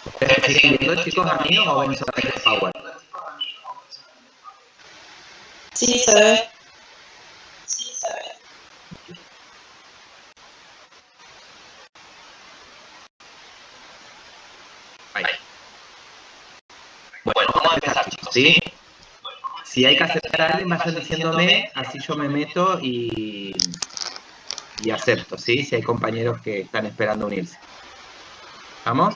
¿Ustedes me siguen viendo, chicos, a mí o ven solamente el Power? Sí, se ve. Ahí. Bueno, vamos a empezar, chicos, ¿sí? Si hay que aceptar a alguien, vayan diciéndome, así yo me meto y acepto, ¿sí? Si hay compañeros que están esperando unirse. ¿Vamos?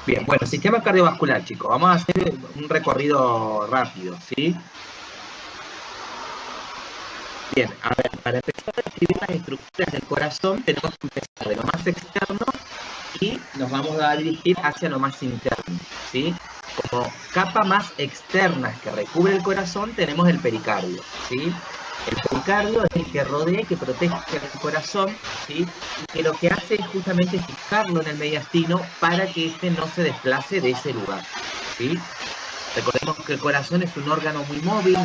Bien, bueno, sistema cardiovascular, chicos. Vamos a hacer un recorrido rápido, ¿sí? Bien, a ver, para empezar a describir las estructuras del corazón, tenemos que empezar de lo más externo y nos vamos a dirigir hacia lo más interno, ¿sí? Como capa más externa que recubre el corazón, tenemos el pericardio, ¿sí? El pericardio es el que rodea y que protege el corazón, ¿sí? Y que lo que hace es justamente fijarlo en el mediastino para que éste no se desplace de ese lugar, ¿sí? Recordemos que el corazón es un órgano muy móvil,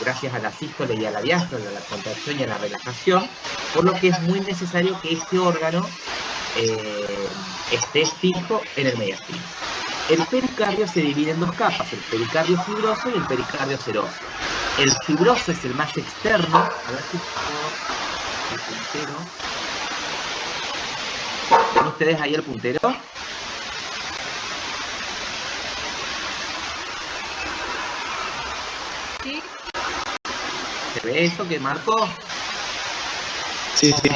gracias a la sístole y a la diástole, a la contracción y a la relajación, por lo que es muy necesario que este órgano esté fijo en el mediastino. El pericardio se divide en dos capas, el pericardio fibroso y el pericardio seroso. El fibroso es el más externo, a ver si puedo el puntero. ¿Ven ustedes ahí el puntero? Sí. ¿Se ve eso que marco? Sí, sí.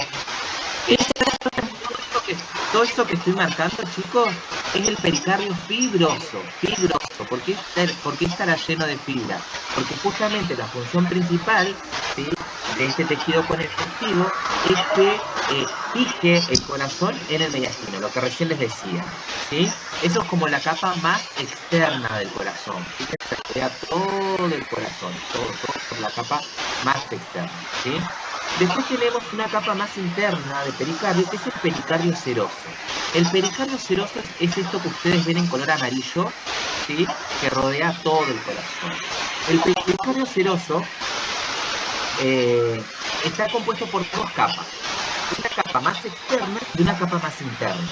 Todo eso que estoy marcando, chicos, es el pericardio fibroso. ¿Por qué estará lleno de fibra? Porque justamente la función principal, ¿sí?, de este tejido conectivo es que fije el corazón en el mediastino, lo que recién les decía, ¿sí? Eso es como la capa más externa del corazón. Fíjense, rodea todo el corazón, todo por la capa más externa, ¿sí? Después tenemos una capa más interna de pericardio, que es el pericardio seroso. El pericardio seroso es esto que ustedes ven en color amarillo, ¿sí?, que rodea todo el corazón. El pericardio seroso está compuesto por dos capas. Una capa más externa y una capa más interna.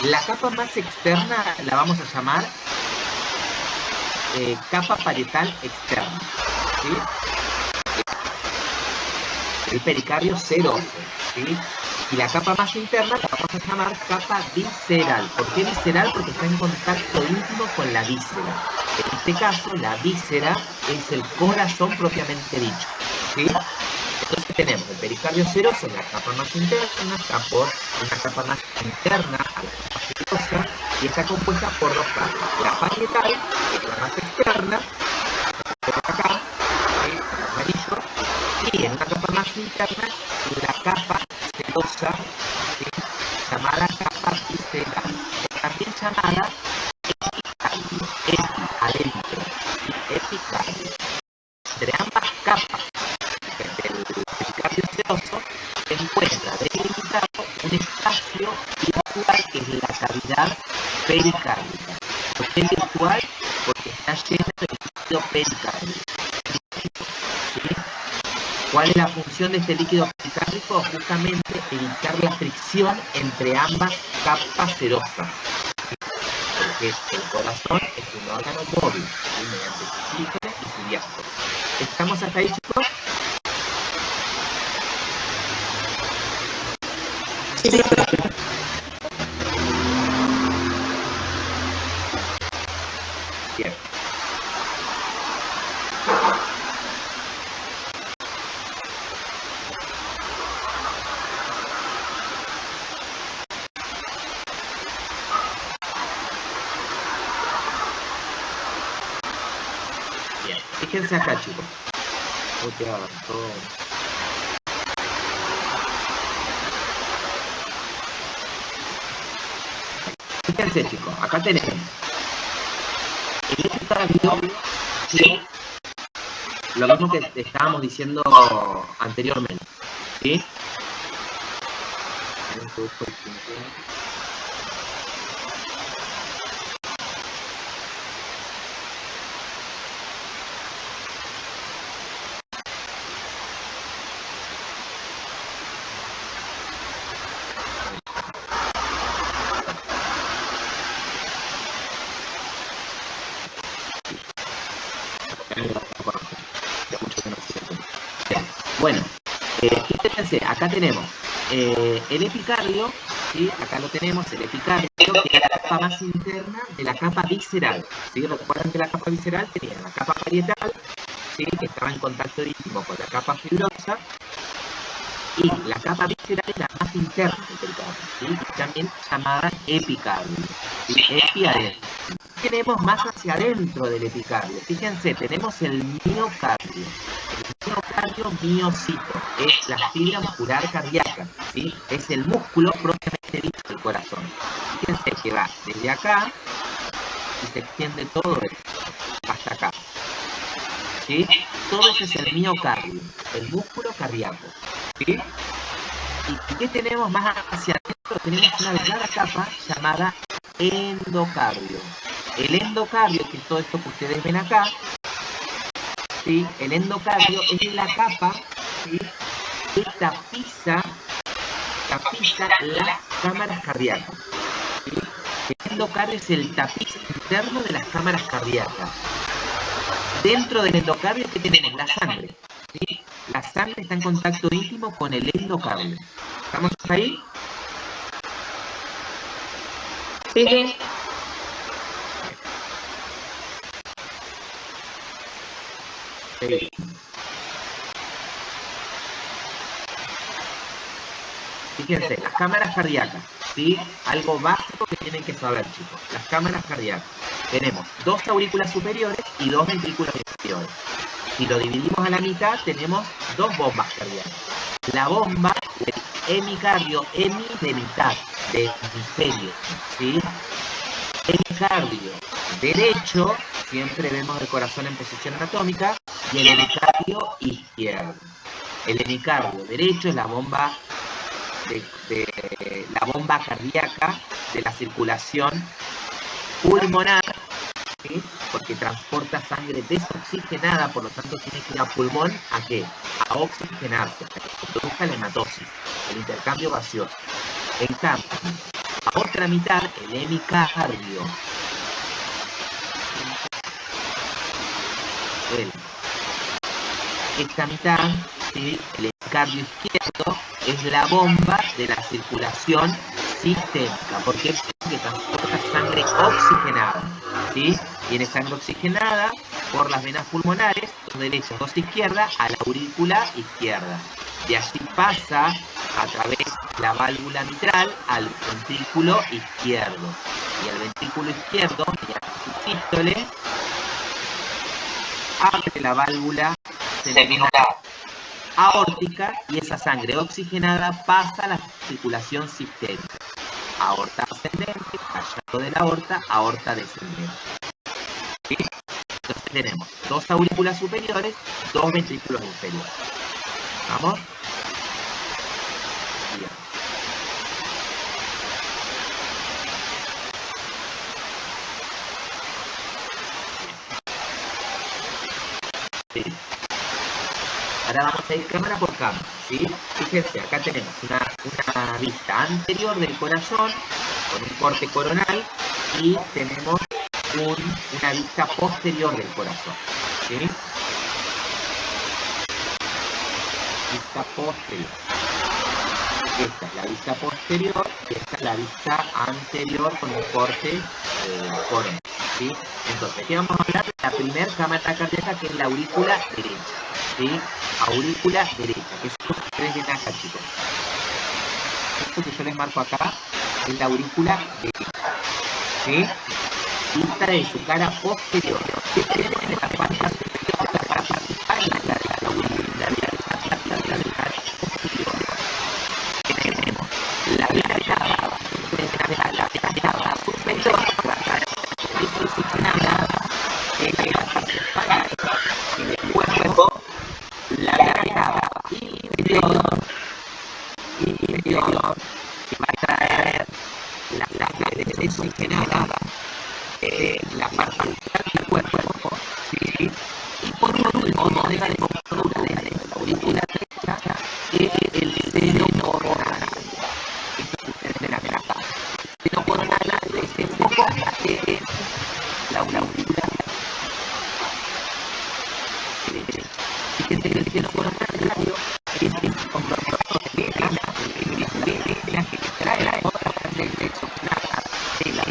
La capa más externa la vamos a llamar capa parietal externa, ¿sí? El pericardio seroso, ¿sí? Y la capa más interna la vamos a llamar capa visceral. ¿Por qué visceral? Porque está en contacto íntimo con la víscera. En este caso, la víscera es el corazón propiamente dicho, ¿sí? Entonces tenemos el pericardio seroso en la capa más interna, está por una capa más interna a la capa fibrosa, y está compuesta por dos capas. La parietal, que es la más externa, por acá, ¿sí?, en amarillo, y en una capa más interna, la capa serosa, ¿sí?, llamada capa visceral, o también llamada epicardio, epi, adentro, ¿sí?, epicardio. Entre ambas capas del pericardio seroso se encuentra delimitado un espacio virtual que es la cavidad pericárdica. ¿Por qué virtual? Porque está llena de líquido pericárdico, ¿sí? ¿Cuál es la función de este líquido pericárdico? Justamente evitar la fricción entre ambas capas serosas, ¿sí?, porque el corazón es un órgano móvil, ¿sí?, mediante su sístole y su diástole. ¿Estamos hasta ahí, chicos? Sí, Bien. Bien, fíjense acá, chicos. Fíjense, chicos, acá tenemos el epicardio, ¿sí?, lo mismo que estábamos diciendo anteriormente, ¿sí? Bueno, fíjense, acá tenemos el epicardio, ¿sí? Acá lo tenemos, el epicardio, que es la capa más interna de la capa visceral. ¿Sí? Recuerdan que la capa visceral tenía la capa parietal, ¿sí? Que estaba en contacto íntimo con la capa fibrosa, y la capa visceral es la más interna del pericardio, ¿sí? Y también llamada epicardio, ¿sí? Epi adentro. Tenemos más hacia adentro del epicardio. Fíjense, tenemos el miocardio. El miocardio miocito es la fibra muscular cardíaca, ¿sí? Es el músculo propiamente dicho del corazón. Fíjense que va desde acá y se extiende todo esto hasta acá, ¿sí? Todo eso es el miocardio, el músculo cardíaco, ¿sí? ¿Y qué tenemos más hacia adentro? Tenemos una delgada capa llamada endocardio. El endocardio, que es todo esto que ustedes ven acá, ¿sí? El endocardio es la capa, ¿sí? Que tapiza las cámaras cardíacas, ¿sí? El endocardio es el tapiz interno de las cámaras cardíacas. Dentro del endocardio, ¿qué tenemos? La sangre, ¿sí? La sangre está en contacto íntimo con el endocardio. ¿Estamos ahí? Sí, sí. Sí. Fíjense, las cámaras cardíacas, ¿sí? Algo básico que tienen que saber, chicos. Las cámaras cardíacas. Tenemos 2 aurículas superiores y 2 ventrículos inferiores. Si lo dividimos a la mitad, tenemos 2 bombas cardíacas. La bomba del hemicardio, hemi de mitad, de hemisferio, ¿sí? Hemicardio derecho, siempre vemos el corazón en posición anatómica, y el hemicardio izquierdo. El hemicardio derecho es la bomba la bomba cardíaca de la circulación pulmonar, ¿sí? Porque transporta sangre desoxigenada, por lo tanto tiene que ir a pulmón, ¿a qué? A oxigenarse, para que se produzca la hematosis, el intercambio gaseoso. En cambio, la otra mitad, el hemicardio, esta mitad, ¿sí? El hemicardio izquierdo es la bomba de la circulación sistémica, porque es que transporta sangre oxigenada, ¿sí? Tiene sangre oxigenada por las venas pulmonares, 2 derechas, 2 izquierdas, a la aurícula izquierda. De allí pasa a través de la válvula mitral al ventrículo izquierdo. Y el ventrículo izquierdo, mediante su sístole, abre la válvula aórtica y esa sangre oxigenada pasa a la circulación sistémica. Aorta ascendente, callado de la aorta, aorta descendente. ¿Sí? Entonces tenemos 2 aurículas superiores, 2 ventrículos inferiores. ¿Vamos? Bien. Sí. Ahora vamos a ir cámara por cámara, ¿sí? Fíjense, acá tenemos una vista anterior del corazón con un corte coronal y tenemos una vista posterior del corazón, ¿sí? Vista posterior. Esta es la vista posterior y esta es la vista anterior con un corte coronal, ¿sí? Entonces, aquí vamos a hablar de la primera cámara cardíaca, que es la aurícula derecha, ¿sí? Aurícula derecha, que es lo que ustedes ven acá, chicos. Esto que yo les marco acá es la aurícula derecha, ¿sí? Vista de su cara posterior. En la parte superior, la cara principal, la aurícula derecha, la cara posterior. Tenemos la vena cava, la superior, la cara oxigenada, la parte superior del cuerpo, la vena inferior, que va a traer la sangre desoxigenada, la parte central del cuerpo, ¿sí? Y por último, no deja de postura de la aurícula derecha, es el seno coronal. Esto que ustedes ven acá. El seno coronal es el foco de la aurícula derecha. el cielo contrario es con los que trae la otra parte del sexo de la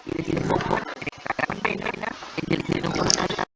y desemboca esta carmela en el seno contrario.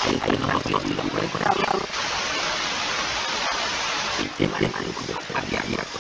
hay unos óxidos por el lado, sistema de manipulación cardíaco.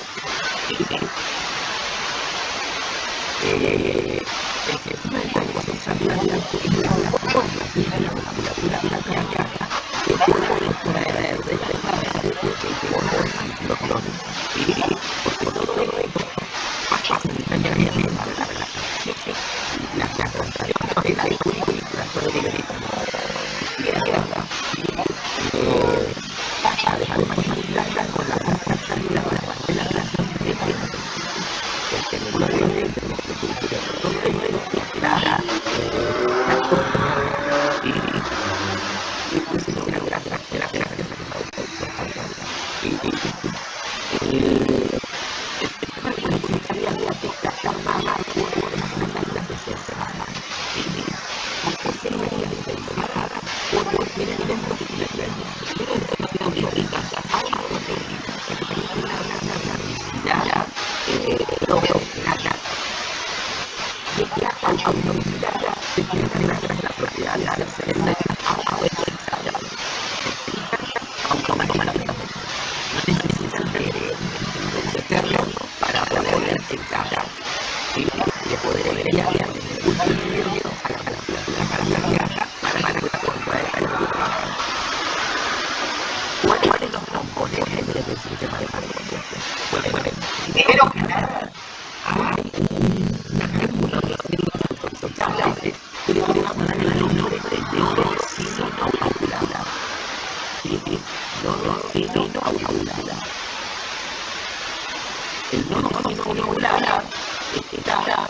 El nodo auricular está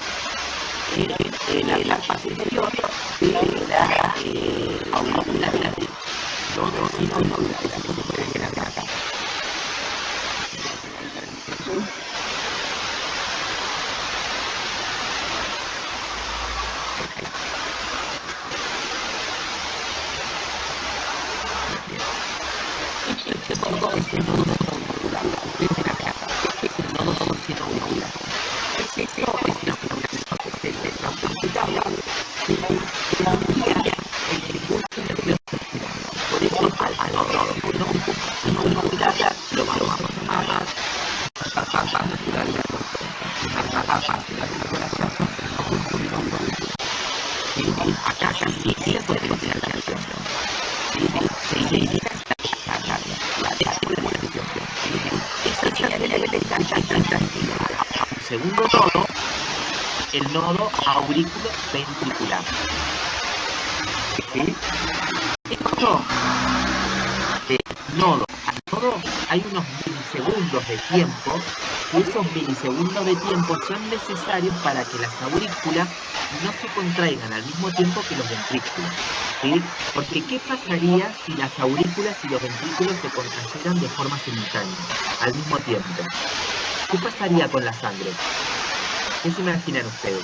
en la fase inferior de la auricularidad. Nodo auricular, eso se puede ver acá. Segundo nodo, el nodo auriculoventricular. ¿Sí? Esto, de nodo a nodo, hay unos milisegundos de tiempo, y esos milisegundos de tiempo son necesarios para que las aurículas no se contraigan al mismo tiempo que los ventrículos. ¿Sí? Porque ¿qué pasaría si las aurículas y los ventrículos se contrajeran de forma simultánea, al mismo tiempo? ¿Qué pasaría con la sangre? ¿Qué se imaginan ustedes?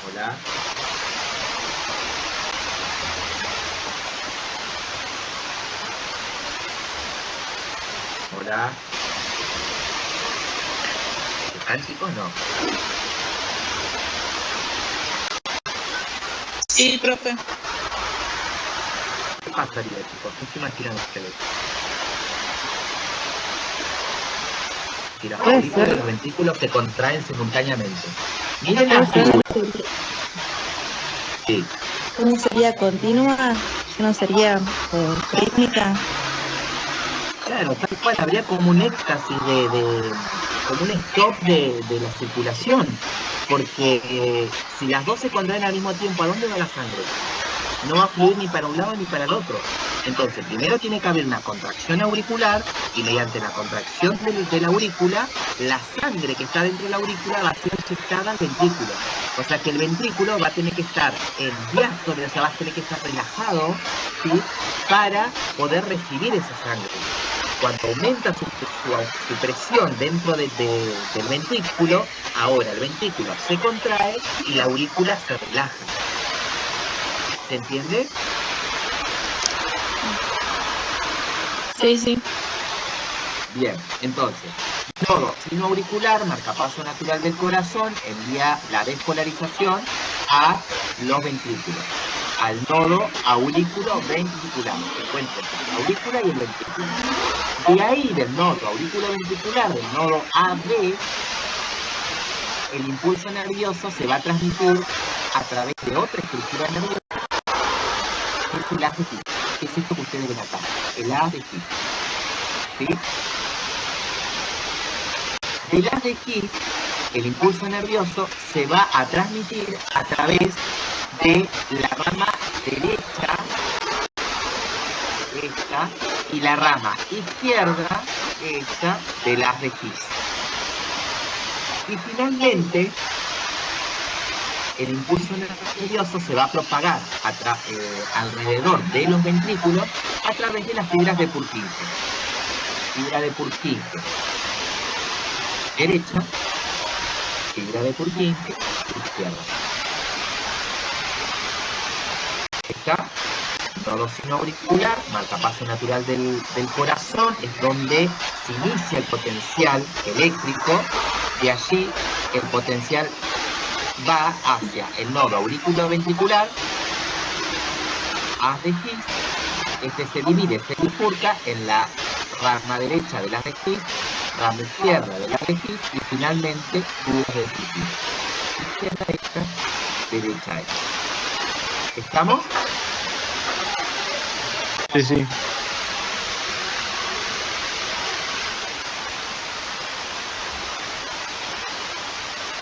Hola. Hola. ¿Están, chicos? No. Sí, profe. ¿Qué pasaría, chicos? ¿Qué se imaginan ustedes? Si las aurículas y los ventrículos se contraen simultáneamente. Miren la figura. Sí. ¿Cómo sería continua? ¿No sería rítmica? Claro, tal cual, habría como un éxtasis como un stop de la circulación, porque si las dos se contraen al mismo tiempo, ¿a dónde va la sangre? No va a fluir ni para un lado ni para el otro. Entonces, primero tiene que haber una contracción auricular, y mediante la contracción de la aurícula, la sangre que está dentro de la aurícula va a ser inyectada al ventrículo. O sea que el ventrículo va a tener que estar en diástole, o sea, va a tener que estar relajado, ¿sí?, para poder recibir esa sangre. Cuando aumenta su presión dentro del ventrículo, ahora el ventrículo se contrae y la aurícula se relaja. ¿Se entiende? Sí, sí. Bien, entonces, Nodo sinoauricular, marcapaso natural del corazón, envía la despolarización a los ventrículos. Al nodo aurículo-ventricular. Se encuentra entre la aurícula y el ventrículo. De ahí, del nodo aurículo-ventricular, del nodo AB, el impulso nervioso se va a transmitir a través de otra estructura nerviosa, que es el haz de His. ¿Qué es esto que ustedes ven acá? El haz de His. ¿Sí? Del haz de His, el impulso nervioso se va a transmitir a través de la rama derecha, esta, y la rama izquierda, esta, del haz de His. Y finalmente, el impulso nervioso se va a propagar alrededor de los ventrículos a través de las fibras de Purkinje. Fibra de Purkinje derecha, fibra de Purkinje izquierda. Está nodo sinoauricular, marcapaso natural del corazón, es donde se inicia el potencial eléctrico, y allí el potencial va hacia el nodo auriculoventricular, haz de His. Este se divide, se bifurca en la rama derecha del haz de His, rama izquierda del haz de His, y finalmente fibras de Purkinje. Izquierda esta, derecha esta. ¿Estamos? Sí, sí.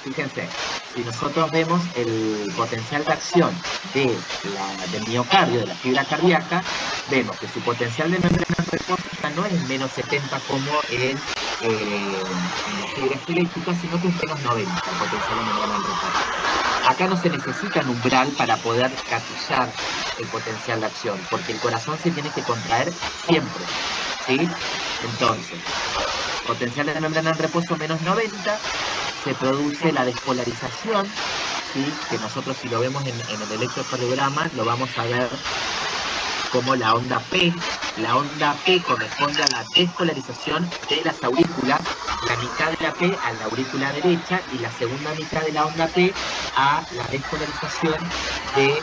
Fíjense, si nosotros vemos el potencial de acción del miocardio, de la fibra cardíaca, vemos que su potencial de membrana en reposo ya no es menos 70 como en las fibras eléctricas, sino que es menos 90 el potencial de membrana en reposo. Acá no se necesita un umbral para poder gatillar el potencial de acción, porque el corazón se tiene que contraer siempre, ¿sí? Entonces, potencial de membrana en reposo menos 90, se produce la despolarización, ¿sí? Que nosotros, si lo vemos en el electrocardiograma, lo vamos a ver como la onda P. La onda P corresponde a la despolarización de las aurículas, la mitad de la P a la aurícula derecha y la segunda mitad de la onda P a la despolarización de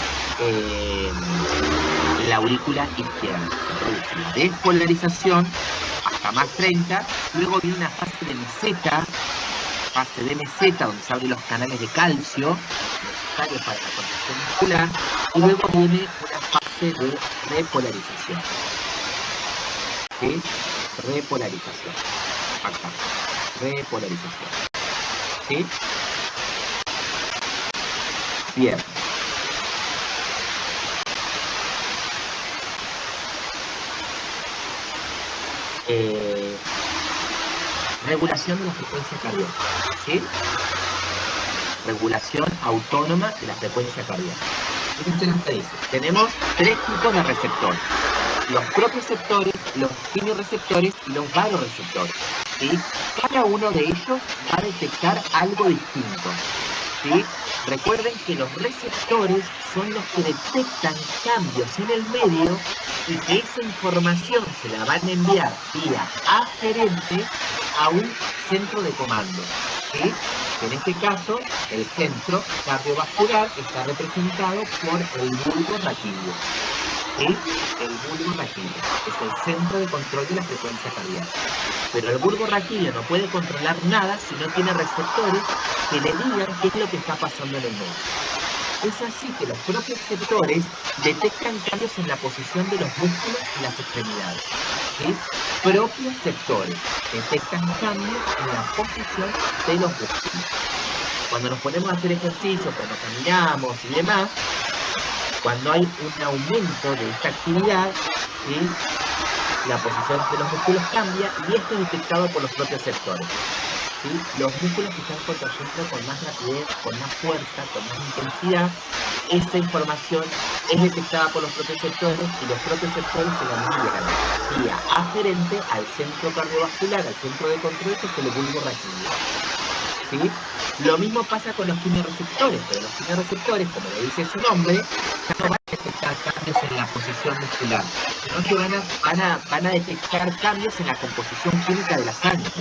la aurícula izquierda. La despolarización hasta más 30, luego viene una fase de meseta, donde se abren los canales de calcio necesarios para la contracción muscular, y luego viene una fase de repolarización. ¿Sí? Repolarización. Acá. Repolarización. ¿Sí? Bien. Regulación de la frecuencia cardíaca, ¿sí? Regulación autónoma de la frecuencia cardíaca. Fíjense lo que dice. Tenemos 3 tipos de receptores: los propioceptores, los quimioreceptores y los varoreceptores, ¿sí? Cada uno de ellos va a detectar algo distinto, ¿sí? Recuerden que los receptores son los que detectan cambios en el medio y que esa información se la van a enviar vía aferente a un centro de comando, ¿sí? En este caso, el centro cardiovascular está representado por el bulbo raquídeo, ¿sí? El bulbo raquídeo es el centro de control de la frecuencia cardíaca. Pero el bulbo raquídeo no puede controlar nada si no tiene receptores que le digan qué es lo que está pasando en el medio. Es así que los propios receptores detectan cambios en la posición de los músculos y las extremidades, ¿sí? Propioceptores detectan cambios en la posición de los músculos. Cuando nos ponemos a hacer ejercicio, cuando caminamos y demás, cuando hay un aumento de esta actividad, ¿sí? La posición de los músculos cambia y esto es detectado por los propioceptores. ¿Sí? Los músculos que están contrayendo con más rapidez, con más fuerza, con más intensidad, esa información es detectada por los propioceptores y los propioceptores se la envían vía aferente al centro cardiovascular, al centro de control, que es el bulbo raquídeo. ¿Sí? Lo mismo pasa con los quimioreceptores, pero los quimioreceptores, como le dice su nombre, ya no van a detectar cambios en la posición muscular, sino que van a detectar cambios en la composición química de la sangre.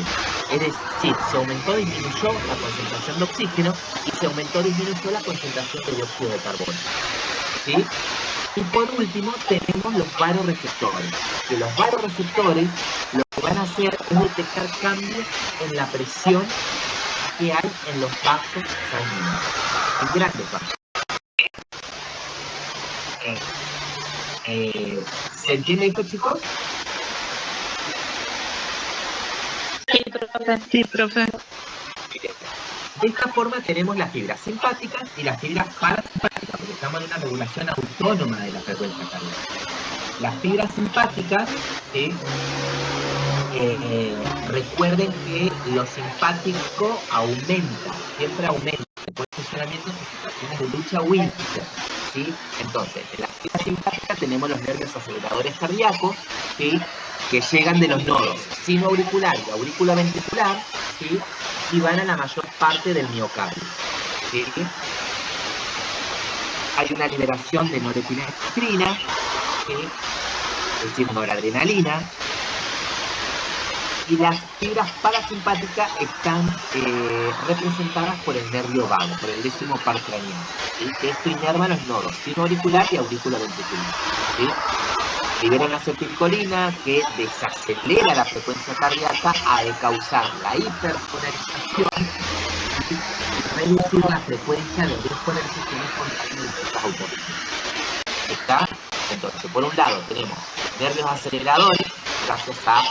Es decir, se aumentó o disminuyó la concentración de oxígeno y se aumentó o disminuyó la concentración de dióxido de carbono. ¿Sí? Y por último tenemos los varoreceptores, que los varoreceptores lo que van a hacer es detectar cambios en la presión que hay en los vasos sanguíneos, en grandes vasos. ¿Se entiende esto, chicos? Sí, profe. Sí, profe. De esta forma tenemos las fibras simpáticas y las fibras parasimpáticas, porque estamos en una regulación autónoma de la frecuencia cardíaca. Las fibras simpáticas, ¿sí? Recuerden que lo simpático aumenta, siempre aumenta, después de funcionamiento en situaciones de lucha o huida, ¿sí? Entonces, en las fibras simpáticas tenemos los nervios aceleradores cardíacos, ¿sí? Que llegan de los nodos sinoauricular y auriculoventricular, ¿sí? Y van a la mayor parte del miocardio, ¿sí? Hay una liberación de norepinefrina, ¿sí? Es decir, noradrenalina, y las fibras parasimpáticas están representadas por el nervio vago, por el 10º par craneal, ¿sí? Que esto inerva los nodos sinoauricular y auriculoventricular, ¿sí? Liberan acetilcolina que desacelera la frecuencia cardíaca a causar la hiperpolarización y reducir la frecuencia de despolarización espontánea de ciertos autorritmos. ¿Está? Entonces, por un lado tenemos nervios aceleradores gracias a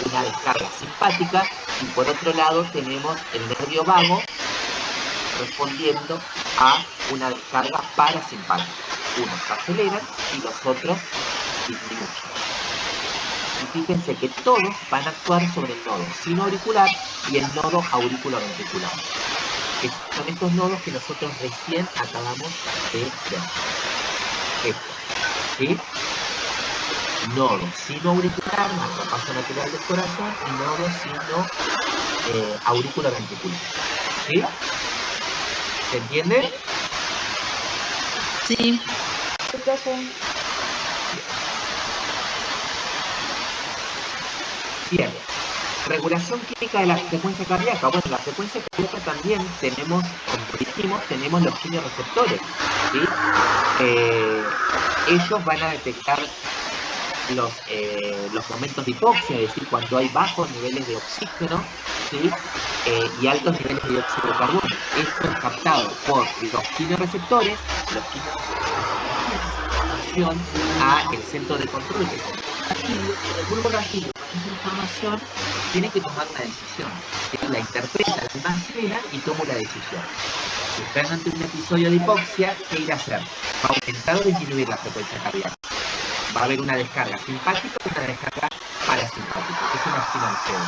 una descarga simpática y por otro lado tenemos el nervio vago respondiendo a una descarga parasimpática. Unos aceleran y los otros disminuyen. Y fíjense que todos van a actuar sobre el nodo sinoauricular y el nodo auriculoventricular. Son estos nodos que nosotros recién acabamos de ver. Esto, ¿sí? Nodo sinoauricular, marcapaso lateral del corazón, y nodo auriculoventricular. ¿Sí? ¿Se entiende? Sí. Bien. Regulación química de la frecuencia cardíaca. Bueno, la frecuencia cardíaca también tenemos, como dijimos, tenemos los quimioreceptores, ¿sí? Ellos van a detectar los momentos de hipoxia, es decir, cuando hay bajos niveles de oxígeno, ¿sí? Y altos niveles de dióxido de carbono. Esto es captado por los quimioreceptores, a el centro de control, que es el bulbo raquídeo, con esa información tiene que tomar una decisión. La interpreta, la almacena y toma una decisión. Si están ante un episodio de hipoxia, ¿qué ir a hacer? ¿Va a aumentar o disminuir la frecuencia cardíaca? Va a haber una descarga simpática y una descarga parasimpática. Es una estimación.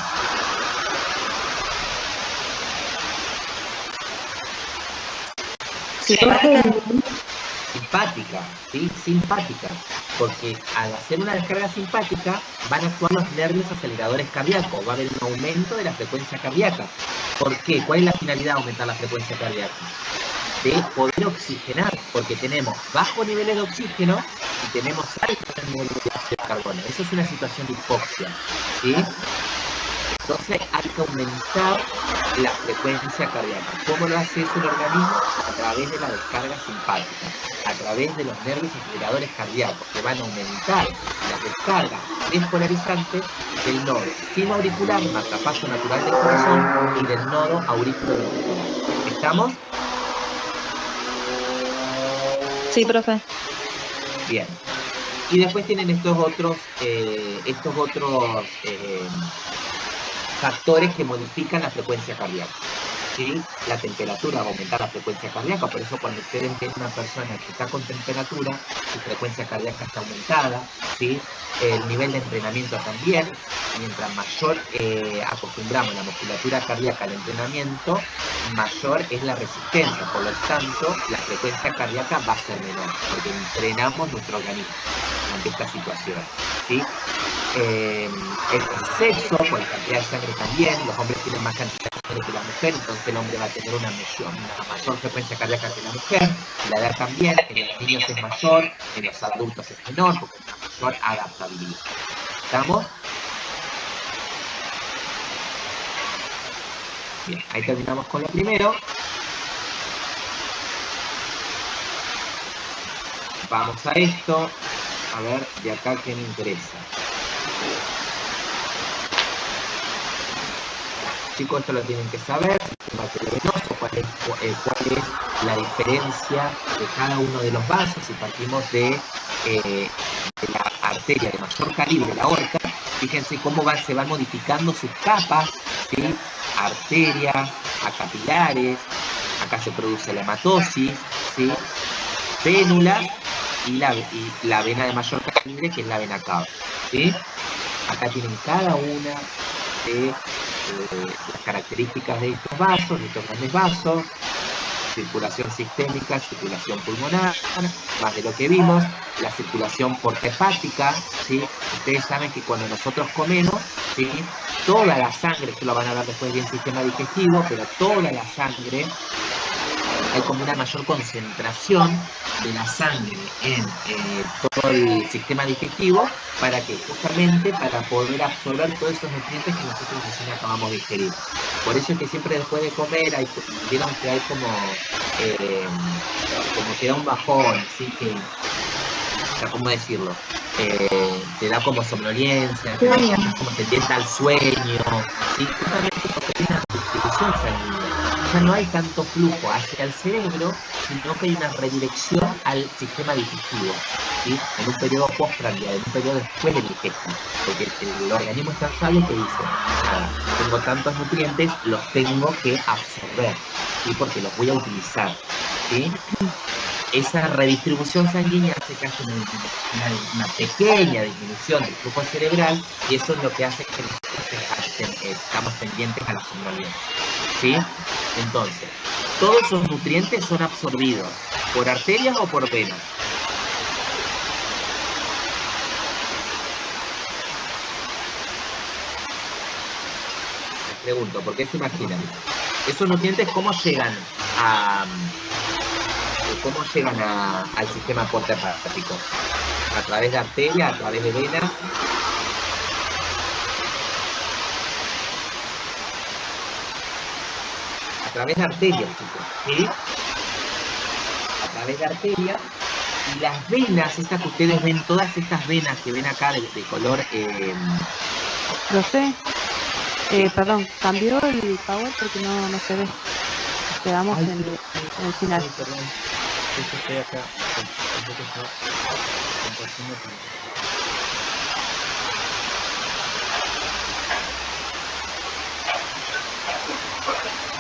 Simpática, ¿sí? Simpática, porque al hacer una descarga simpática van a actuar los nervios aceleradores cardíacos, va a haber un aumento de la frecuencia cardíaca. ¿Por qué? ¿Cuál es la finalidad de aumentar la frecuencia cardíaca? De poder oxigenar, porque tenemos bajos niveles de oxígeno y tenemos altos niveles de dióxido de carbono. Eso es una situación de hipoxia, ¿sí? Entonces hay que aumentar la frecuencia cardíaca. ¿Cómo lo hace eso el organismo? A través de la descarga simpática, a través de los nervios aceleradores cardíacos, que van a aumentar la descarga despolarizante del nodo sinoauricular, marcapaso natural del corazón, y del nodo auriculoventricular. ¿Estamos? Sí, profe. Bien. Y después tienen estos otros factores que modifican la frecuencia cardíaca, ¿sí? La temperatura va a aumentar la frecuencia cardíaca, por eso cuando ustedes ven una persona que está con temperatura, su frecuencia cardíaca está aumentada, ¿sí? El nivel de entrenamiento también, mientras mayor acostumbramos la musculatura cardíaca al entrenamiento, mayor es la resistencia, por lo tanto la frecuencia cardíaca va a ser menor, porque entrenamos nuestro organismo ante esta situación, ¿sí? El sexo, por la cantidad de sangre también, los hombres tienen más cantidad de que la mujer, entonces el hombre va a tener una mayor frecuencia cardíaca que la mujer, la edad también, en los niños es mayor, en los adultos es menor, porque es una mayor adaptabilidad. ¿Estamos? Bien, ahí terminamos con lo primero. Vamos a esto. A ver, de acá qué me interesa. Chicos, esto lo tienen que saber. Sistema arteriovenoso, cuál es la diferencia de cada uno de los vasos. Si partimos de la arteria de mayor calibre, la aorta, fíjense cómo se van modificando sus capas, ¿sí? Arterias, a capilares, acá se produce la hematosis, ¿sí? Vénulas y la vena de mayor calibre, que es la vena cava, ¿sí? Acá tienen cada una de las características de estos vasos, de estos grandes vasos, circulación sistémica, circulación pulmonar, más de lo que vimos, la circulación porta-hepática, ¿sí? Ustedes saben que cuando nosotros comemos, ¿sí? Toda la sangre, esto lo van a ver después bien sistema digestivo, pero toda la sangre, hay como una mayor concentración de la sangre en todo el sistema digestivo, ¿para qué? Justamente para poder absorber todos esos nutrientes que nosotros recién acabamos de ingerir. Por eso es que siempre después de comer, vieron que hay como que da un bajón, ¿sí? Que, o sea, ¿cómo decirlo? Te da como somnolencia, como te tienta al sueño, ¿sí? Justamente porque hay una distribución sanguínea. Ya no hay tanto flujo hacia el cerebro, sino que hay una redirección al sistema digestivo, ¿sí? En un periodo postprandial, en un periodo después del digestivo, porque el organismo es tan sabio que dice, tengo tantos nutrientes, los tengo que absorber, ¿sí? Porque los voy a utilizar, ¿sí? Esa redistribución sanguínea hace que haya una pequeña disminución del flujo cerebral, y eso es lo que hace que nosotros estamos pendientes a la somnolencia, ¿sí? Entonces, todos esos nutrientes son absorbidos por arterias o por venas. Les pregunto, ¿por qué se imaginan? Esos nutrientes, ¿cómo llegan al sistema porta-hepático? ¿A través de arteria, a través de venas? A través de arterias, chicos, ¿sí? A través de arterias. Y las venas, estas que ustedes ven, todas estas venas que ven acá de color... Profe, perdón, cambió el power porque no se ve. Quedamos en el final. Ay, perdón. Estoy acá.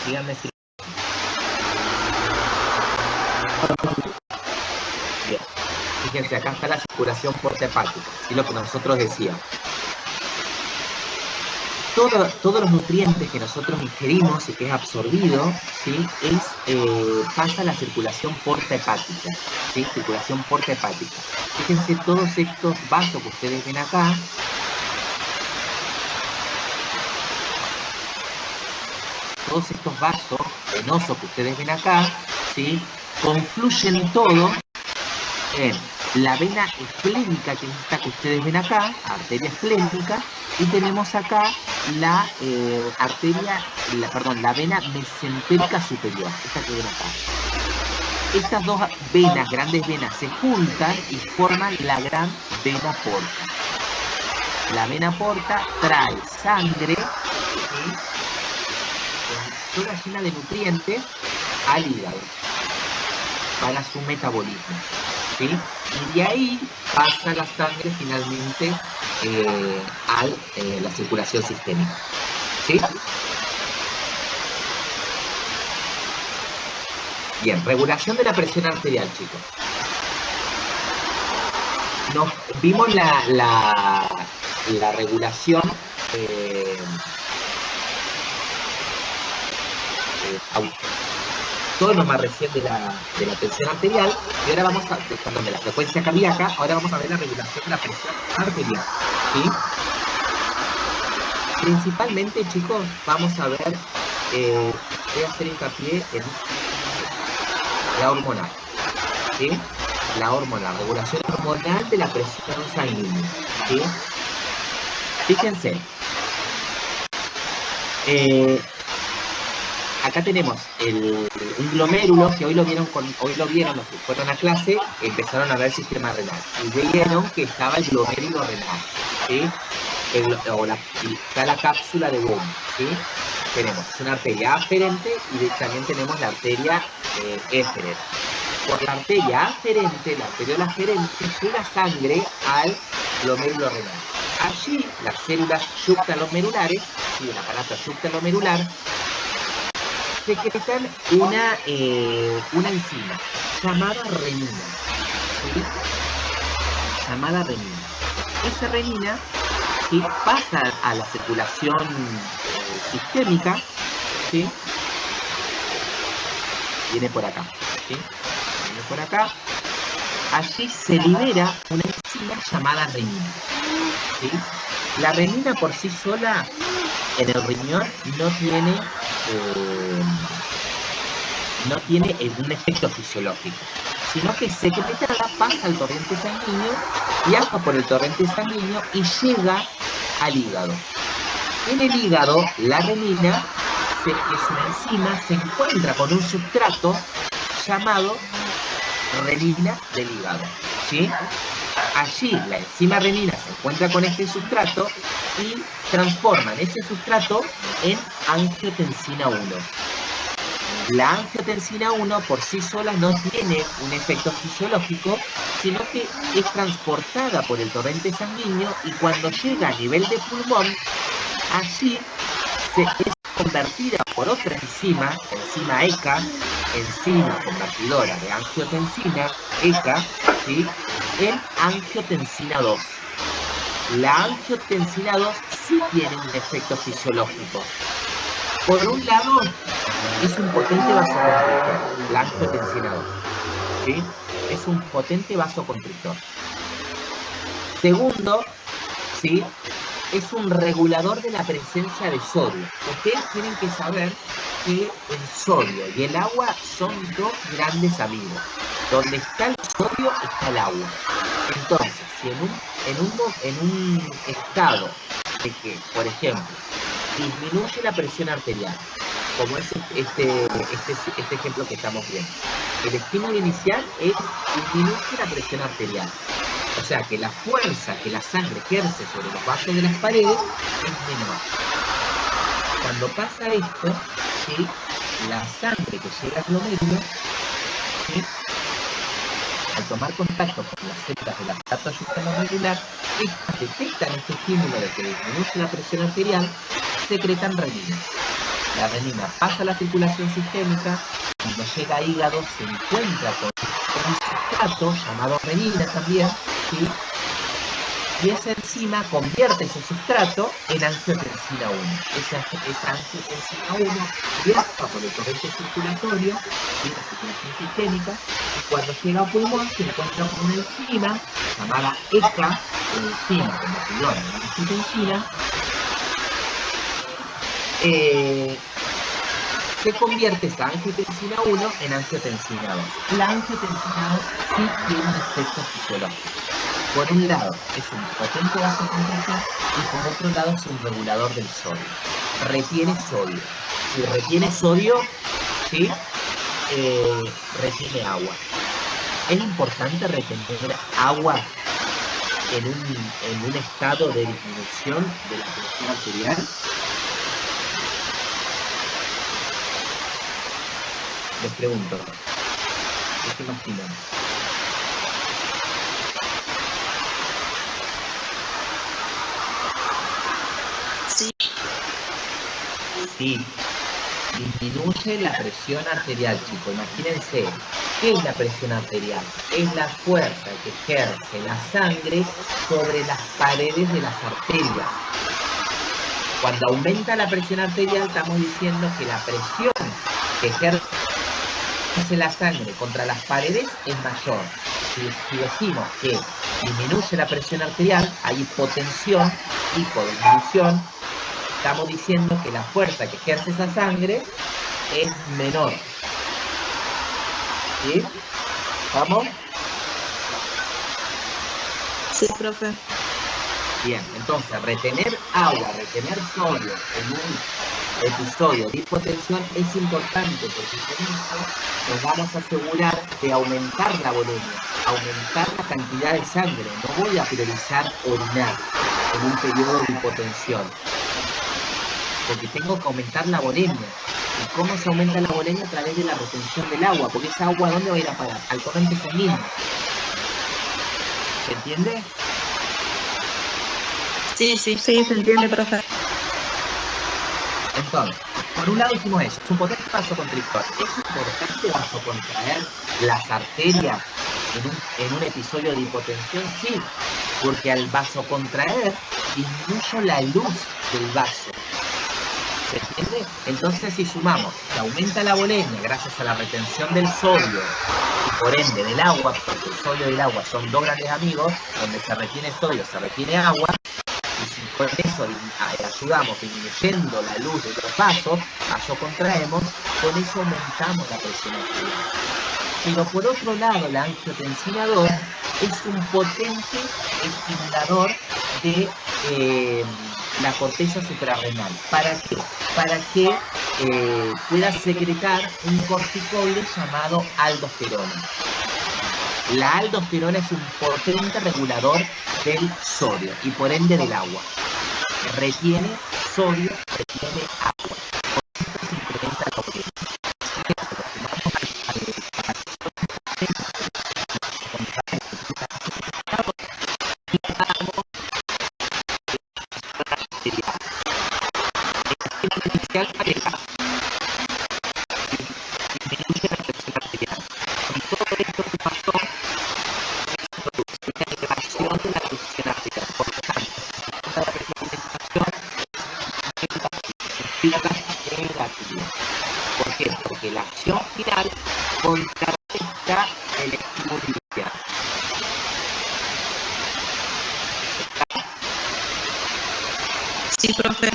Díganme si... Bien. Fíjense, acá está la circulación porta-hepática, ¿sí? Lo que nosotros decíamos. Todos los nutrientes que nosotros ingerimos y que es absorbido, ¿sí? Pasa a la circulación porta-hepática, ¿sí? Circulación porta-hepática. Fíjense todos estos vasos que ustedes ven acá. Todos estos vasos venosos que ustedes ven acá, ¿sí? Confluyen todo en la vena esplénica, que es esta que ustedes ven acá, arteria esplénica, y tenemos acá la la vena mesentérica superior, esta que ven acá. Estas dos venas, grandes venas, se juntan y forman la gran vena porta. La vena porta trae sangre, ¿sí? Toda llena de nutrientes al hígado para su metabolismo, ¿sí? Y de ahí pasa la sangre finalmente a la circulación sistémica, ¿sí? Bien, regulación de la presión arterial, chicos. Vimos la regulación todo lo más reciente de la tensión arterial, y ahora vamos a, perdón, de la frecuencia cardíaca, ahora vamos a ver la regulación de la presión arterial, ¿sí? Principalmente, chicos, vamos a ver voy a hacer hincapié en la hormonal, ¿sí? La hormonal, regulación hormonal de la presión sanguínea, ¿sí? Fíjense, acá tenemos un glomérulo que hoy lo vieron los que fueron a clase, empezaron a ver el sistema renal y vieron que estaba el glomérulo renal, ¿sí? Está la cápsula de Bowman, ¿sí? Tenemos una arteria aferente y también tenemos la arteria eferente. Por la arteria aferente, la arteriola aferente, llega sangre al glomérulo renal. Allí las células yuctalomerulares, ¿sí? El aparato yuctalomerular, secretan una enzima llamada renina, ¿sí? Llamada renina. Esa renina, ¿sí? Pasa a la circulación sistémica, ¿sí? Viene por acá, ¿sí? Viene por acá. Allí se libera una enzima llamada renina, ¿sí? La renina por sí sola en el riñón no tiene un efecto fisiológico, sino que secretada pasa al torrente sanguíneo, viaja por el torrente sanguíneo y llega al hígado. En el hígado, la renina, que es una enzima, se encuentra con un sustrato llamado renina del hígado, ¿sí? Allí la enzima renina se encuentra con este sustrato y transforman ese sustrato en angiotensina 1. La angiotensina 1 por sí sola no tiene un efecto fisiológico, sino que es transportada por el torrente sanguíneo y cuando llega a nivel de pulmón, allí es convertida por otra enzima ECA, enzima convertidora de angiotensina, ECA, ¿sí? En angiotensina 2. La angiotensina 2 sí tiene un efecto fisiológico. Por un lado, es un potente vasoconstrictor, la angiotensina 2, ¿sí? Es un potente vasoconstrictor. Segundo, ¿sí? Es un regulador de la presencia de sodio. Ustedes tienen que saber que el sodio y el agua son dos grandes amigos. Donde está el sodio está el agua. Entonces, si en un estado de que, por ejemplo, disminuye la presión arterial, como es este ejemplo que estamos viendo, el estímulo inicial es disminuye la presión arterial. O sea que la fuerza que la sangre ejerce sobre los vasos de las paredes es menor. Cuando pasa esto, ¿sí? La sangre que llega al glomérulo, ¿sí? Al tomar contacto con las células del aparato yuctalomerular, estas detectan este estímulo de que disminuye la presión arterial, secretan renina. La renina pasa a la circulación sistémica, cuando llega a hígado se encuentra con un sustrato llamado renina también, ¿sí? Y esa enzima convierte ese sustrato en angiotensina 1. Esa angiotensina 1 viaja por el torrente circulatorio, ¿sí? La circulación sistémica, y cuando llega a pulmón se encuentra con una enzima llamada ECA, enzima convertidora de angiotensina, se convierte esa angiotensina 1 en angiotensina 2. La angiotensina 2 sí tiene un efecto fisiológico. Por un lado, es un potente vasoconstrictor y por otro lado es un regulador del sodio. Retiene sodio. Si retiene sodio, ¿sí? Retiene agua. Es importante retener agua en un estado de disminución de la presión arterial. Les pregunto, ¿qué se imaginan? Sí, disminuye la presión arterial, chicos. Imagínense, ¿qué es la presión arterial? Es la fuerza que ejerce la sangre sobre las paredes de las arterias. Cuando aumenta la presión arterial, estamos diciendo que la presión que ejerce la sangre contra las paredes es mayor. Si decimos que disminuye la presión arterial, hay hipotensión, hipodisminución, estamos diciendo que la fuerza que ejerce esa sangre es menor. ¿Sí? ¿Vamos? Sí, profe. Bien, entonces retener agua, retener sodio en un episodio de hipotensión es importante porque con eso nos vamos a asegurar de aumentar la volemia, aumentar la cantidad de sangre. No voy a priorizar orinar en un periodo de hipotensión porque tengo que aumentar la volemia. ¿Y cómo se aumenta la volemia? A través de la retención del agua, porque esa agua ¿dónde va a ir a parar? Al torrente sanguíneo. ¿Se entiende? Sí, se entiende, profe. Entonces, por un lado dijimos eso, es un potente vasoconstrictor. ¿Es importante vasocontraer las arterias en un episodio de hipotensión? Sí, porque al vasocontraer disminuyo la luz del vaso. ¿Se entiende? Entonces, si sumamos que aumenta la volemia gracias a la retención del sodio y por ende del agua, porque el sodio y el agua son dos grandes amigos, donde se retiene sodio, se retiene agua, y si con eso ayudamos disminuyendo la luz de los vasos, vasocontraemos, con eso aumentamos la presión arterial. Pero por otro lado, la angiotensina 2 es un potente estimulador de la corteza suprarrenal. ¿Para qué? Para que pueda secretar un corticoide llamado aldosterona. La aldosterona es un potente regulador del sodio y por ende del agua. Retiene sodio, retiene agua. Por esto se incrementa la volemia. ¿Por qué? Porque la acción final contrarresta el estímulo inicial. Sí, profe.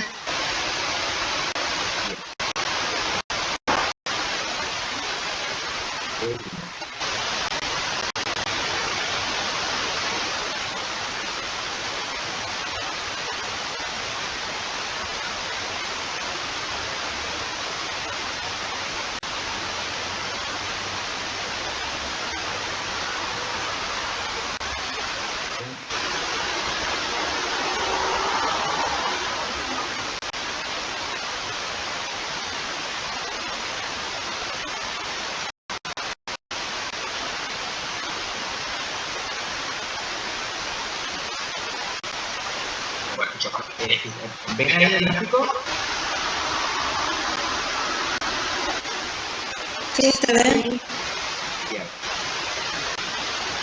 ¿Ven ahí el gráfico? Sí, se ve. Bien.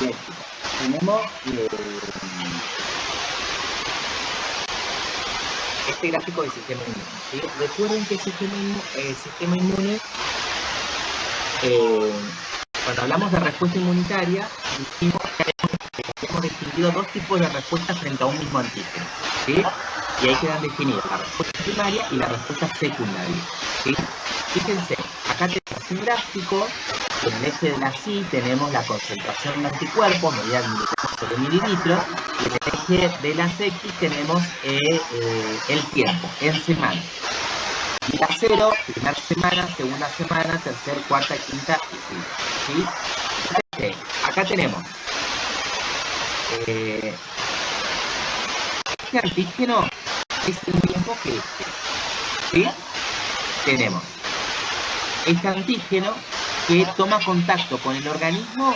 Bien, tenemos este gráfico del sistema inmune. ¿Sí? Recuerden que el sistema inmune, cuando hablamos de respuesta inmunitaria, dijimos que hemos distinguido dos tipos de respuestas frente a un mismo antígeno. ¿Sí? Y ahí quedan definidas la respuesta primaria y la respuesta secundaria. ¿Sí? Fíjense, acá tenemos un gráfico, en el eje de la Y tenemos la concentración de anticuerpos, medida en miligramos sobre mililitros, y en el eje de las X tenemos el tiempo, en semanas. Día 0, primera semana, segunda semana, tercera, cuarta, quinta y ¿sí? Okay. Acá tenemos este antígeno es el mismo que este. ¿Sí? Tenemos este antígeno que toma contacto con el organismo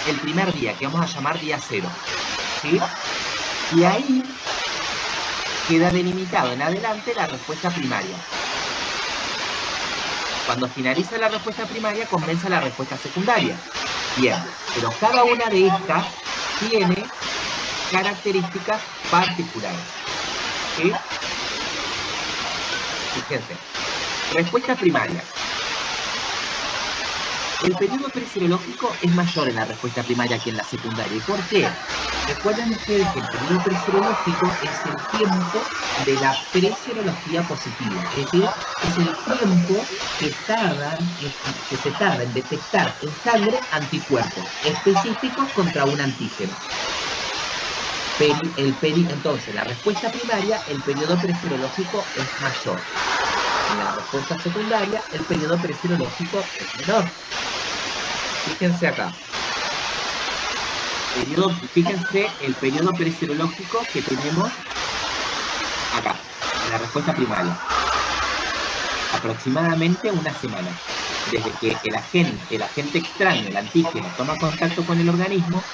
el primer día, que vamos a llamar día 0. ¿Sí? Y ahí queda delimitado en adelante la respuesta primaria. Cuando finaliza la respuesta primaria, comienza la respuesta secundaria. Bien, pero cada una de estas tiene características particulares. ¿Sí? Fíjense. Respuesta primaria. El periodo preserológico es mayor en la respuesta primaria que en la secundaria. ¿Y por qué? Recuerden ustedes que el periodo preserológico es el tiempo de la preserología positiva. Es decir, es el tiempo que se tarda en detectar en sangre anticuerpos específicos contra un antígeno. Entonces, la respuesta primaria, el periodo preserológico es mayor. En la respuesta secundaria, el periodo preserológico es menor. Fíjense acá. Fíjense el periodo preserológico que tenemos acá, en la respuesta primaria. Aproximadamente una semana. Desde que el agente extraño, el antígeno, toma contacto con el organismo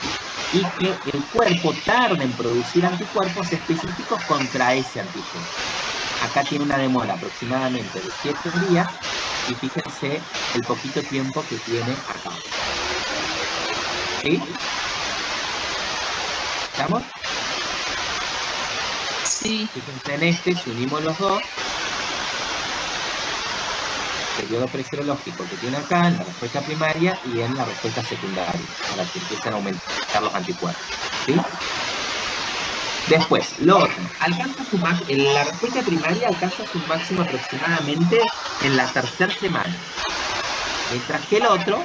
y que el cuerpo tarda en producir anticuerpos específicos contra ese antígeno. Acá tiene una demora aproximadamente de 7 días y fíjense el poquito tiempo que tiene acá. ¿Sí? ¿Estamos? Sí. Fíjense en este, si unimos los dos, periodo preserológico que tiene acá en la respuesta primaria y en la respuesta secundaria, para que empiecen a aumentar los anticuerpos. ¿Sí? Después, lo otro, en la respuesta primaria alcanza su máximo aproximadamente en la tercera semana, mientras que el otro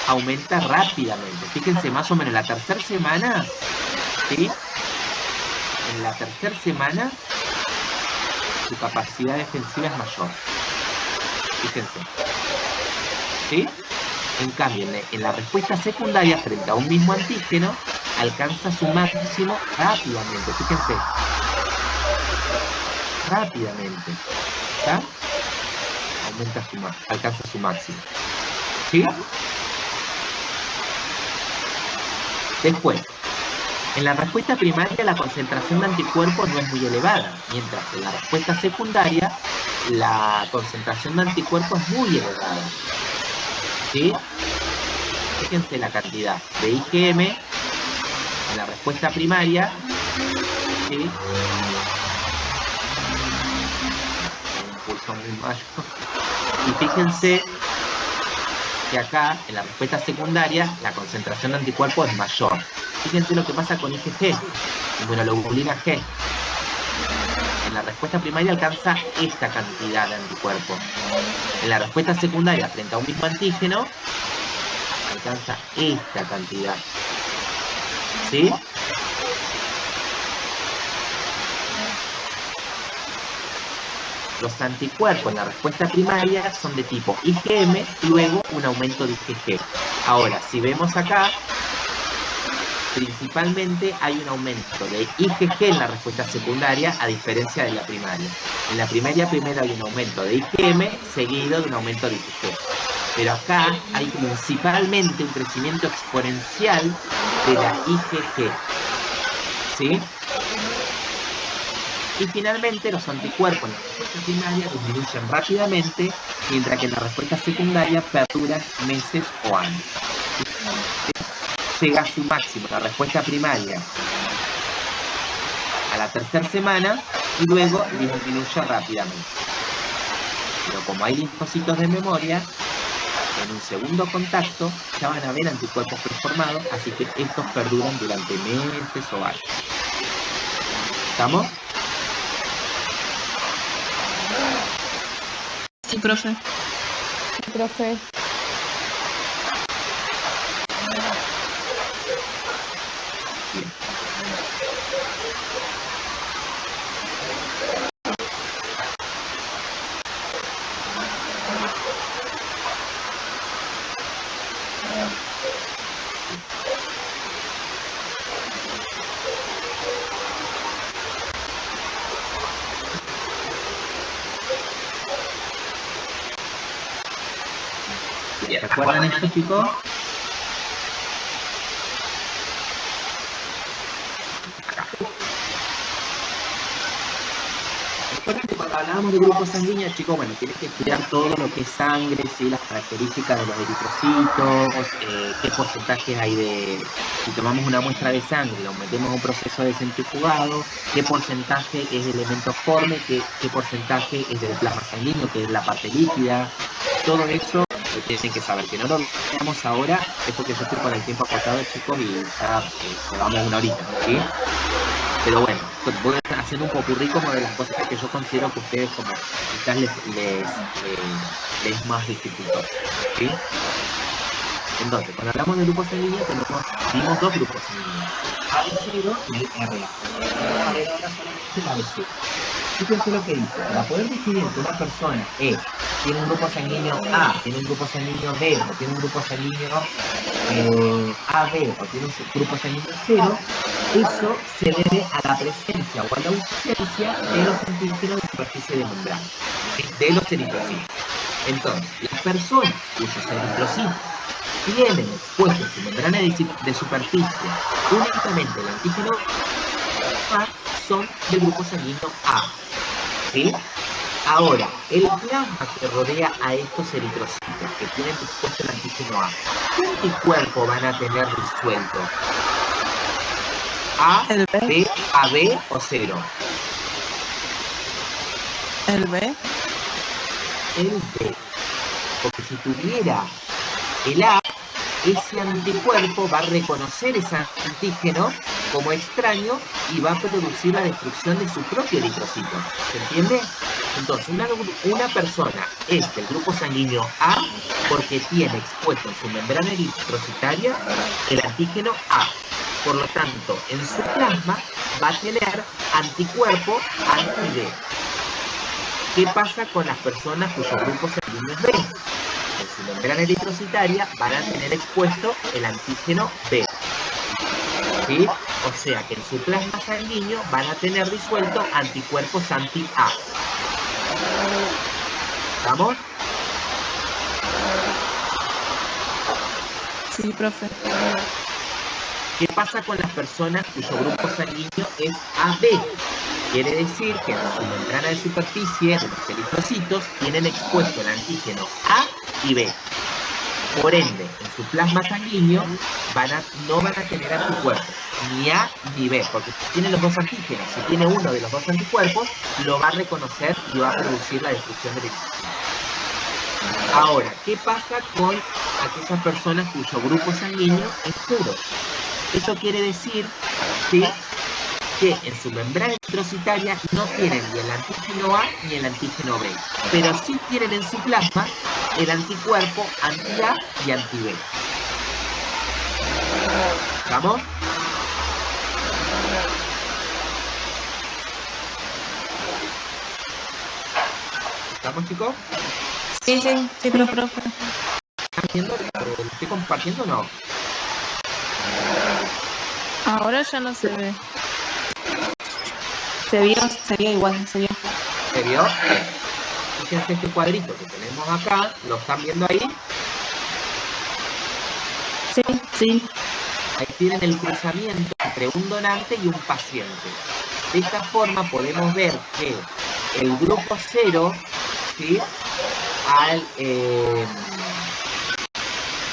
aumenta rápidamente. Fíjense, más o menos en la tercera semana, ¿sí? En la tercera semana, su capacidad defensiva es mayor. Fíjense. ¿Sí? En cambio, en la respuesta secundaria frente a un mismo antígeno, alcanza su máximo rápidamente. Fíjense. Rápidamente. ¿Está? Alcanza su máximo. ¿Sí? Después, en la respuesta primaria la concentración de anticuerpos no es muy elevada, mientras que en la respuesta secundaria la concentración de anticuerpos es muy elevada. ¿Sí? Fíjense la cantidad de IgM en la respuesta primaria. ¿Sí? Un pulso muy mayor. Y fíjense que acá, en la respuesta secundaria, la concentración de anticuerpos es mayor. Fíjense lo que pasa con IgG, inmunoglobulina G. En la respuesta primaria alcanza esta cantidad de anticuerpos. En la respuesta secundaria, frente a un mismo antígeno, alcanza esta cantidad. ¿Sí? Los anticuerpos en la respuesta primaria son de tipo IgM y luego un aumento de IgG. Ahora, si vemos acá, principalmente hay un aumento de IgG en la respuesta secundaria a diferencia de la primaria. En la primaria primero hay un aumento de IgM seguido de un aumento de IgG. Pero acá hay principalmente un crecimiento exponencial de la IgG. ¿Sí? Y finalmente los anticuerpos en la respuesta primaria disminuyen rápidamente, mientras que en la respuesta secundaria perduran meses o años. Llega a su máximo la respuesta primaria a la tercera semana y luego disminuye rápidamente. Pero como hay linfocitos de memoria, en un segundo contacto ya van a haber anticuerpos preformados, así que estos perduran durante meses o años. ¿Estamos? Sí, profe. Sí, profe. Bien. ¿Recuerdan esto, chicos? Recuerden que cuando hablábamos de grupos sanguíneos, chicos, bueno, tienes que estudiar todo lo que es sangre, ¿sí? Las características de los eritrocitos, qué porcentajes hay de... Si tomamos una muestra de sangre y lo metemos a un proceso de centrifugado, qué porcentaje es de elementos formes, qué porcentaje es del plasma sanguíneo, que es la parte líquida. Todo eso lo tienen que saber. Que no lo veamos ahora es porque yo estoy con el tiempo acotado, chicos, y ya llevamos una horita, ¿sí? Pero bueno, voy haciendo un popurrí como de las cosas que yo considero que ustedes como quizás les es más dificultoso, ¿sí? Entonces, cuando hablamos de grupos sanguíneos, vimos dos grupos sanguíneos, AB0 y RA. Vamos a ver ahora solamente el ABC. Fíjense lo que dice, para poder definir que una persona tiene un grupo sanguíneo A, tiene un grupo sanguíneo B, o tiene un grupo sanguíneo AB, o tiene un grupo sanguíneo 0, eso se debe a la presencia o a la ausencia de los antígenos de superficie de membrana, de los eritrocitos. Entonces, las personas cuyos eritrocitos tienen expuesto en su membrana de superficie únicamente el antígeno A, son del grupo sanguíneo A, ¿sí? Ahora, el plasma que rodea a estos eritrocitos que tienen expuesto el antígeno A, ¿qué anticuerpo van a tener disuelto? A, B, AB o 0. El B. El B. Porque si tuviera el A, ese anticuerpo va a reconocer ese antígeno como extraño y va a producir la destrucción de su propio eritrocito. ¿Se entiende? Entonces, una persona es del grupo sanguíneo A porque tiene expuesto en su membrana eritrocitaria el antígeno A. Por lo tanto, en su plasma va a tener anticuerpo anti-B. ¿Qué pasa con las personas cuyos grupos sanguíneos B? En su membrana eritrocitaria van a tener expuesto el antígeno B. ¿Sí? O sea que en su plasma sanguíneo van a tener disuelto anticuerpos anti-A. ¿Estamos? Sí, profe. ¿Qué pasa con las personas cuyo grupo sanguíneo es AB? Quiere decir que en su membrana de superficie de los eritrocitos tienen expuesto el antígeno A y B. Por ende, en su plasma sanguíneo no van a tener anticuerpos, ni A ni B, porque tienen los dos antígenos. Si tiene uno de los dos anticuerpos, lo va a reconocer y va a producir la destrucción del eritrocito. Ahora, ¿qué pasa con aquellas personas cuyo grupo sanguíneo es 0? Eso quiere decir, ¿sí?, que en su membrana eritrocitaria no tienen ni el antígeno A ni el antígeno B, pero sí tienen en su plasma el anticuerpo anti-A y anti-B. ¿Vamos? ¿Estamos, chicos? Sí, profe. ¿Están viendo? ¿Lo estoy compartiendo o no? Ahora ya no se ve. Se vio igual, se vio. ¿Se vio? Fíjense este cuadrito que tenemos acá, ¿lo están viendo ahí? Sí. Ahí tienen el cruzamiento entre un donante y un paciente. De esta forma podemos ver que el grupo 0, ¿sí?,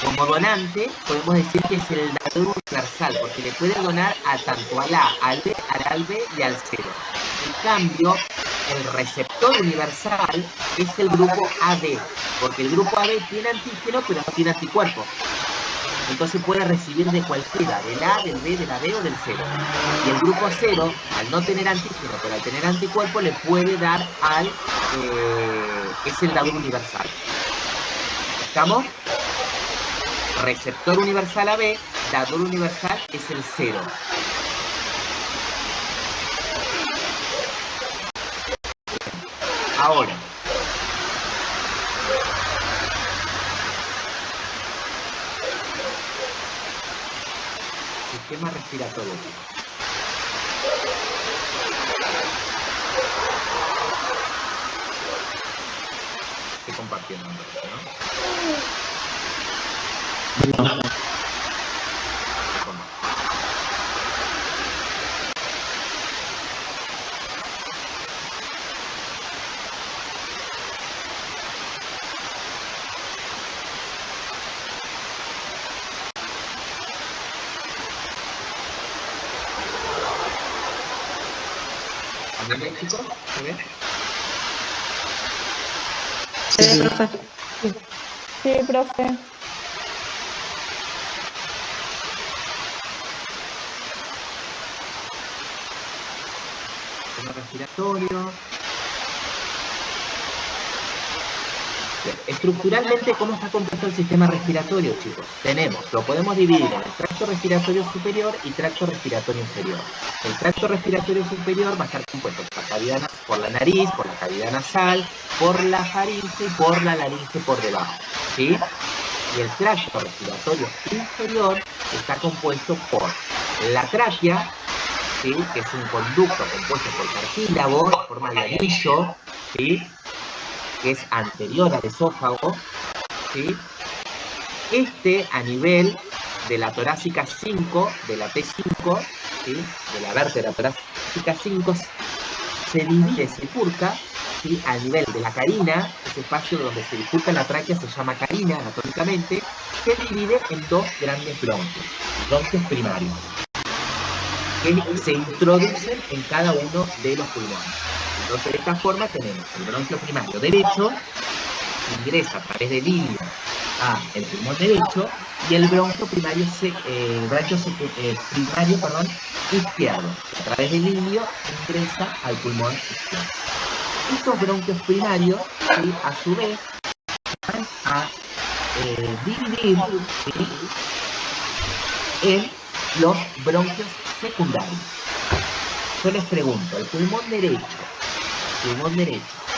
como donante, podemos decir que es el dador universal, porque le puede donar a tanto al A, al B, al B y al 0. En cambio, el receptor universal es el grupo AB, porque el grupo AB tiene antígeno, pero no tiene anticuerpos. Entonces puede recibir de cualquiera, del A, del B, de la B o del 0. Y el grupo 0, al no tener antígeno, pero al tener anticuerpo, le puede dar al, es el dador universal. ¿Estamos? Receptor universal AB, dador universal es el 0. Ahora, sistema respiratorio. Estoy compartiendo, ¿no? ¿También ven, chicos? ¿Se ve? Sí, profe. Sí, profe. Sistema respiratorio. Bien. Estructuralmente, ¿cómo está compuesto el sistema respiratorio, chicos? Lo podemos dividir en el tracto respiratorio superior y tracto respiratorio inferior. El tracto respiratorio superior va a estar compuesto por la nariz, por la cavidad nasal, por la faringe y por la laringe por debajo, ¿sí? Y el tracto respiratorio inferior está compuesto por la tráquea, ¿sí? Que es un conducto compuesto por cartílago en forma de anillo, ¿sí? Que es anterior al esófago, ¿sí? A nivel de la torácica 5, de la T5, ¿sí? De la vértebra torácica 5, se divide, se bifurca, ¿sí? A nivel de la carina, ese espacio donde se bifurca la tráquea se llama carina anatómicamente, se divide en dos grandes bronquios primarios, que se introducen en cada uno de los pulmones. Entonces, de esta forma tenemos el bronquio primario derecho, ingresa a través del ilio el pulmón derecho, y el bronquio primario, izquierdo, a través del ilio ingresa al pulmón izquierdo. Estos bronquios primarios, ¿sí? A su vez, van a dividir, ¿sí? En los bronquios secundarios. Yo les pregunto, el pulmón derecho,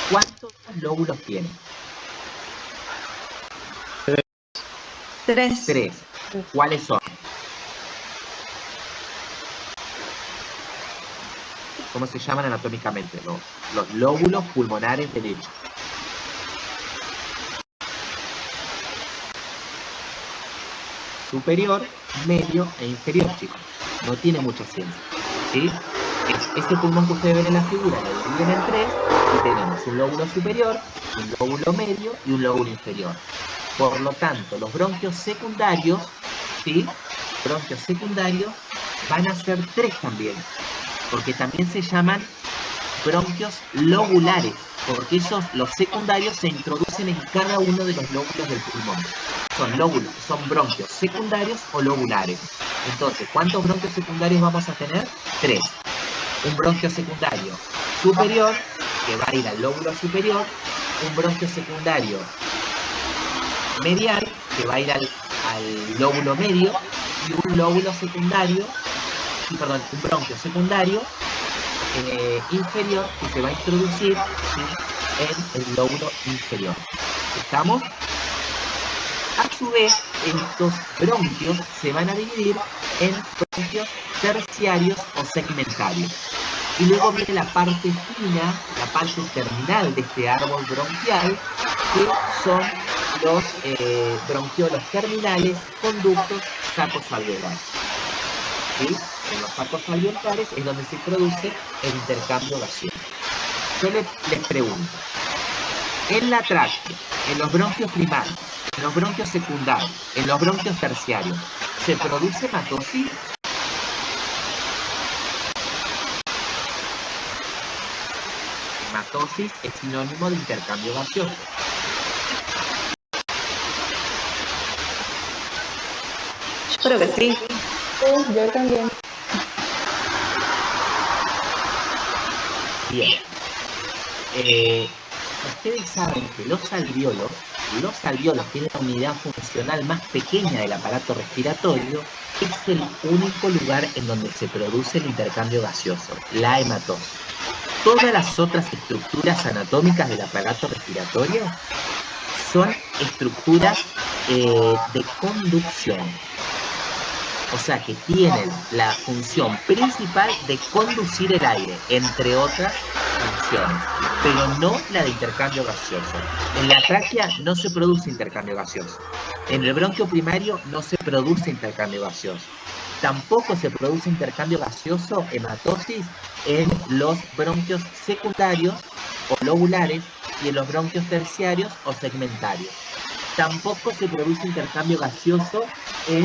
¿cuántos lóbulos tiene? 3. 3. ¿Cuáles son? ¿Cómo se llaman anatómicamente? Los lóbulos pulmonares derechos. Superior, medio e inferior, chicos. No tiene mucha ciencia, ¿sí? Este pulmón que ustedes ven en la figura lo dividen en 3 y tenemos un lóbulo superior, un lóbulo medio y un lóbulo inferior. Por lo tanto, los bronquios secundarios, ¿sí? Bronquios secundarios van a ser 3 también, porque también se llaman bronquios lobulares, porque los secundarios se introducen en cada uno de los lóbulos del pulmón. Son bronquios secundarios o lobulares. Entonces, ¿cuántos bronquios secundarios vamos a tener? 3. Un bronquio secundario superior, que va a ir al lóbulo superior, un bronquio secundario medial, que va a ir al lóbulo medio, y un bronquio secundario inferior, que se va a introducir, ¿sí? En el lóbulo inferior. ¿Estamos? A su vez, estos bronquios se van a dividir en bronquios terciarios o segmentarios. Y luego viene la parte fina, la parte terminal de este árbol bronquial, que son los bronquiolos terminales, conductos, sacos alveolares. ¿Sí? En los sacos alveolares es donde se produce el intercambio gaseoso. Yo les pregunto, en la tráquea, en los bronquios primarios, en los bronquios secundarios, en los bronquios terciarios, ¿se produce hematosis? Hematosis es sinónimo de intercambio gaseoso. Creo que sí. Yo también. Bien. Ustedes saben que los alvéolos tienen la unidad funcional más pequeña del aparato respiratorio. Es el único lugar en donde se produce el intercambio gaseoso, la hematosis. Todas las otras estructuras anatómicas del aparato respiratorio son estructuras de conducción. O sea que tienen la función principal de conducir el aire, entre otras funciones, pero no la de intercambio gaseoso. En la tráquea no se produce intercambio gaseoso. En el bronquio primario no se produce intercambio gaseoso. Tampoco se produce intercambio gaseoso, hematosis, en los bronquios secundarios o lobulares y en los bronquios terciarios o segmentarios. Tampoco se produce intercambio gaseoso en